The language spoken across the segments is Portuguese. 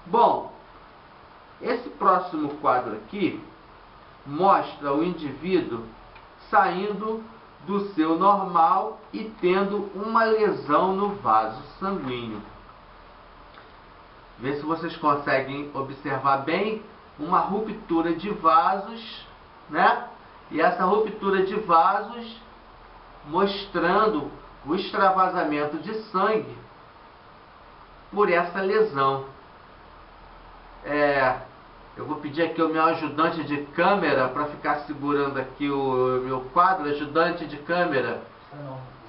Bom, esse próximo quadro aqui mostra o indivíduo saindo do seu normal e tendo uma lesão no vaso sanguíneo. Vê se vocês conseguem observar bem uma ruptura de vasos, né? E essa ruptura de vasos mostrando o extravasamento de sangue por essa lesão. Eu vou pedir aqui ao meu ajudante de câmera para ficar segurando aqui o meu quadro. Ajudante de câmera,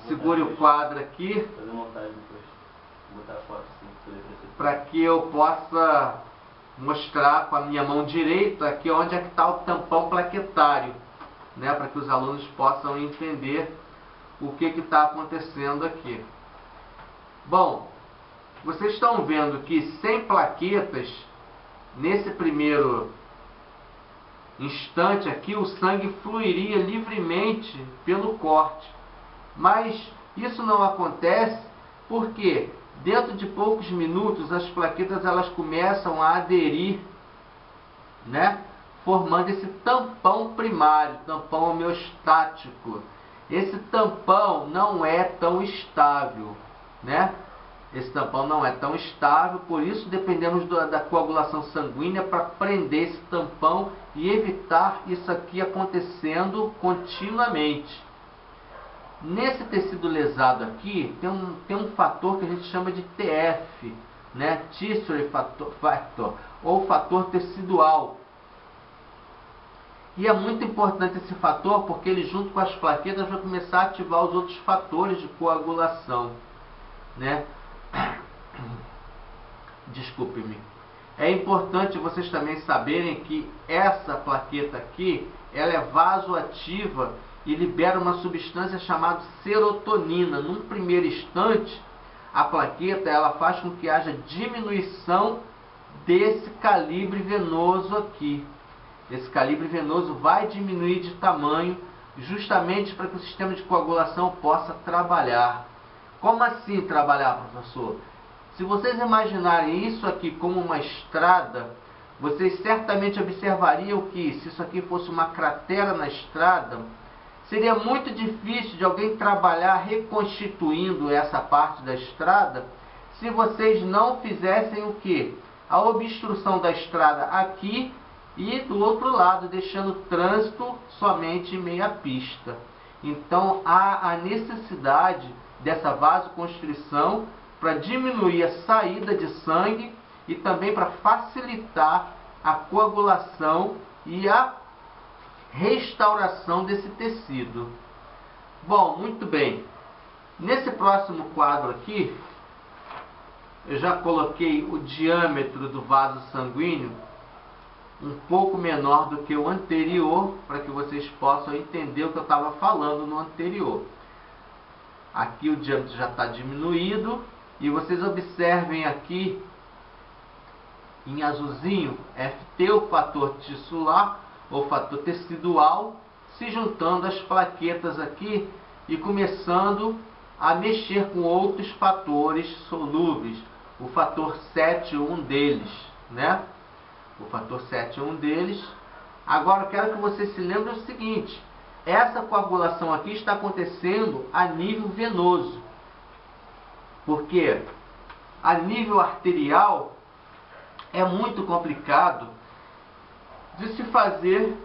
segure o quadro aqui para que eu possa mostrar com a minha mão direita aqui onde é que está o tampão plaquetário, né, para que os alunos possam entender o que está acontecendo aqui. Bom, vocês estão vendo que sem plaquetas, nesse primeiro instante aqui, o sangue fluiria livremente pelo corte. Mas isso não acontece porque dentro de poucos minutos as plaquetas elas começam a aderir, né, formando esse tampão primário, tampão homeostático. Esse tampão não é tão estável, né? Esse tampão não é tão estável, por isso dependemos da coagulação sanguínea para prender esse tampão e evitar isso aqui acontecendo continuamente. Nesse tecido lesado aqui, tem um fator que a gente chama de TF, né? Tissue Factor, ou fator tecidual. E é muito importante esse fator porque ele, junto com as plaquetas, vai começar a ativar os outros fatores de coagulação, né? Desculpe-me. É importante vocês também saberem que essa plaqueta aqui, ela é vasoativa e libera uma substância chamada serotonina. Num primeiro instante, a plaqueta ela faz com que haja diminuição desse calibre venoso aqui. Esse calibre venoso vai diminuir de tamanho justamente para que o sistema de coagulação possa trabalhar. Como assim trabalhar, professor? Se vocês imaginarem isso aqui como uma estrada, vocês certamente observariam que se isso aqui fosse uma cratera na estrada, seria muito difícil de alguém trabalhar reconstituindo essa parte da estrada se vocês não fizessem o quê? A obstrução da estrada aqui e do outro lado, deixando o trânsito somente em meia pista. Então há a necessidade dessa vasoconstrição para diminuir a saída de sangue e também para facilitar a coagulação e a restauração desse tecido. Bom, muito bem. Nesse próximo quadro aqui, eu já coloquei o diâmetro do vaso sanguíneo um pouco menor do que o anterior, para que vocês possam entender o que eu estava falando no anterior. Aqui o diâmetro já está diminuído, e vocês observem aqui, em azulzinho, FT, o fator tissular, ou fator tecidual, se juntando às plaquetas aqui e começando a mexer com outros fatores solúveis. O fator 7 é um deles, né? O fator 7 é um deles. Agora eu quero que você se lembre o seguinte: essa coagulação aqui está acontecendo a nível venoso. Porque a nível arterial é muito complicado de se fazer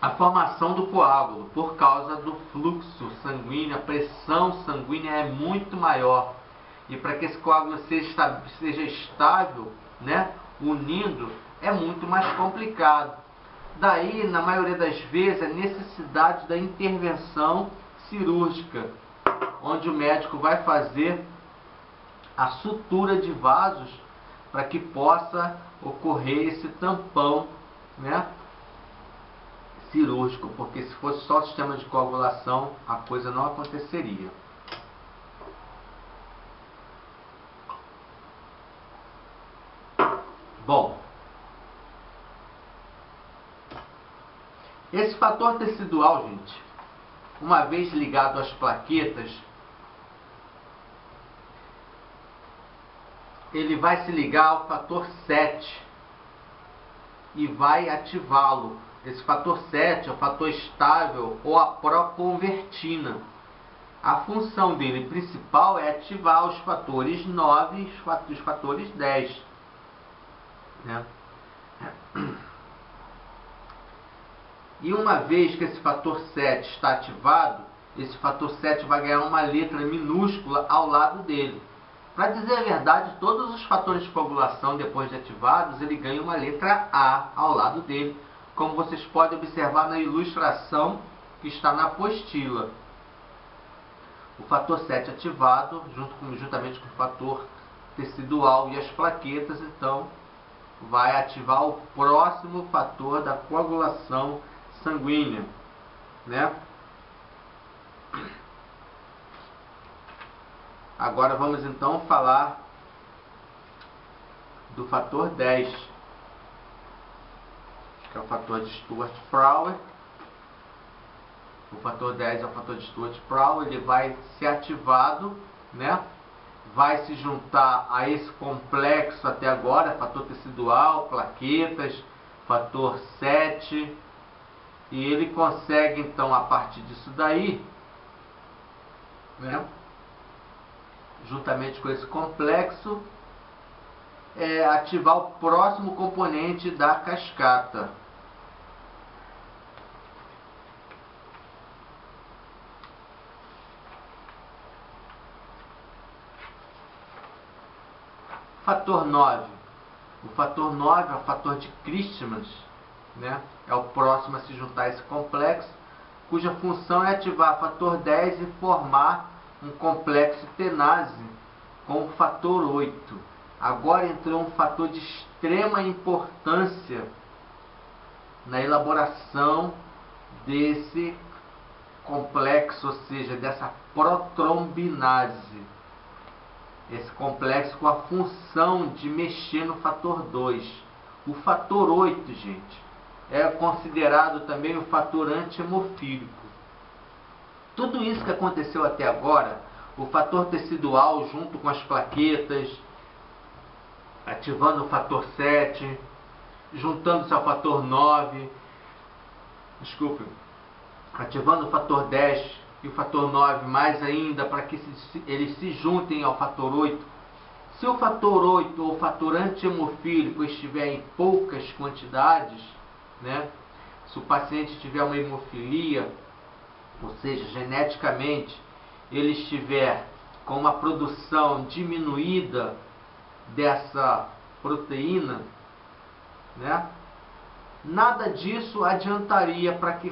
a formação do coágulo por causa do fluxo sanguíneo, a pressão sanguínea é muito maior. E para que esse coágulo seja estável, né, unindo, é muito mais complicado. Daí, na maioria das vezes, a necessidade da intervenção cirúrgica, onde o médico vai fazer a sutura de vasos para que possa ocorrer esse tampão, né, cirúrgico, porque se fosse só o sistema de coagulação, a coisa não aconteceria. Bom, esse fator tecidual, gente, uma vez ligado às plaquetas, ele vai se ligar ao fator 7 e vai ativá-lo. Esse fator 7 é o fator estável ou a proconvertina. A função dele principal é ativar os fatores 9 e os fatores 10. Né? E uma vez que esse fator 7 está ativado, esse fator 7 vai ganhar uma letra minúscula ao lado dele. Para dizer a verdade, todos os fatores de coagulação, depois de ativados, ele ganha uma letra A ao lado dele, como vocês podem observar na ilustração que está na apostila. O fator 7 ativado, juntamente com o fator tecidual e as plaquetas, então, vai ativar o próximo fator da coagulação sanguínea, né? Agora vamos então falar do fator 10, que é o fator de Stewart-Prowler. O fator 10 é o fator de Stewart-Prowler, ele vai ser ativado, né? Vai se juntar a esse complexo até agora, fator tecidual, plaquetas, fator 7, e ele consegue então, a partir disso daí, né, juntamente com esse complexo, ativar o próximo componente da cascata. Fator 9. O fator 9 é o fator de Christmas, né? É o próximo a se juntar a esse complexo, cuja função é ativar o fator 10 e formar um complexo tenase com o fator 8. Agora entrou um fator de extrema importância na elaboração desse complexo, ou seja, dessa protrombinase. Esse complexo com a função de mexer no fator 2. O fator 8, gente, é considerado também o fator antihemofílico. Tudo isso que aconteceu até agora, o fator tecidual junto com as plaquetas, ativando o fator 7, juntando-se ao fator 9, ativando o fator 10 e o fator 9 mais ainda, para que eles se juntem ao fator 8. Se o fator 8 ou o fator antihemofílico estiver em poucas quantidades, né, se o paciente tiver uma hemofilia, ou seja, geneticamente ele estiver com uma produção diminuída dessa proteína, né, nada disso adiantaria para que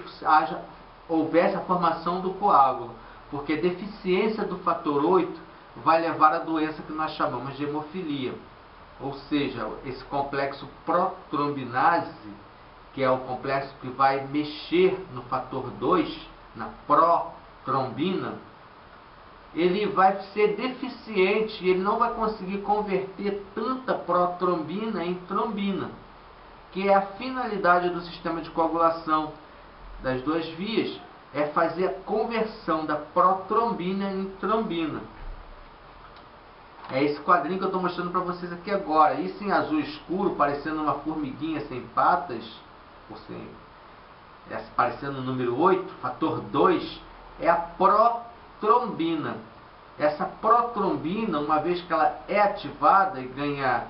houvesse a formação do coágulo, porque a deficiência do fator 8 vai levar à doença que nós chamamos de hemofilia. Ou seja, esse complexo protrombinase, que é o complexo que vai mexer no fator 2, na protrombina, ele vai ser deficiente e ele não vai conseguir converter tanta protrombina em trombina, que é a finalidade do sistema de coagulação das duas vias, é fazer a conversão da protrombina em trombina. É esse quadrinho que eu estou mostrando para vocês aqui agora. Isso em azul escuro, parecendo uma formiguinha sem patas, parecendo o número 8, fator 2, é a protrombina. Essa protrombina, uma vez que ela é ativada e ganha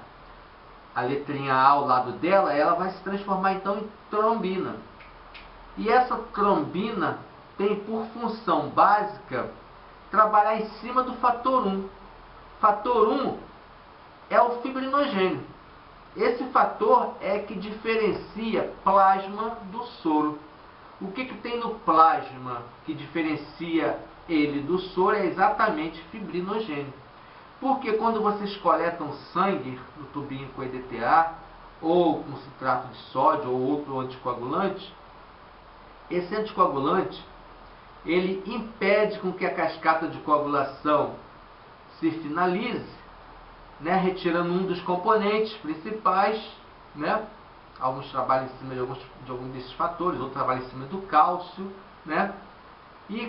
a letrinha A ao lado dela, ela vai se transformar então em trombina. E essa trombina tem por função básica trabalhar em cima do fator 1. Fator 1 é o fibrinogênio. Esse fator é que diferencia plasma do soro. O que tem no plasma que diferencia ele do soro é exatamente fibrinogênio. Porque quando vocês coletam sangue no tubinho com EDTA, ou com citrato de sódio, ou outro anticoagulante, esse anticoagulante, ele impede com que a cascata de coagulação se finalize, né, retirando um dos componentes principais, né? Alguns trabalham em cima de algum desses fatores, outros trabalham em cima do cálcio, né? E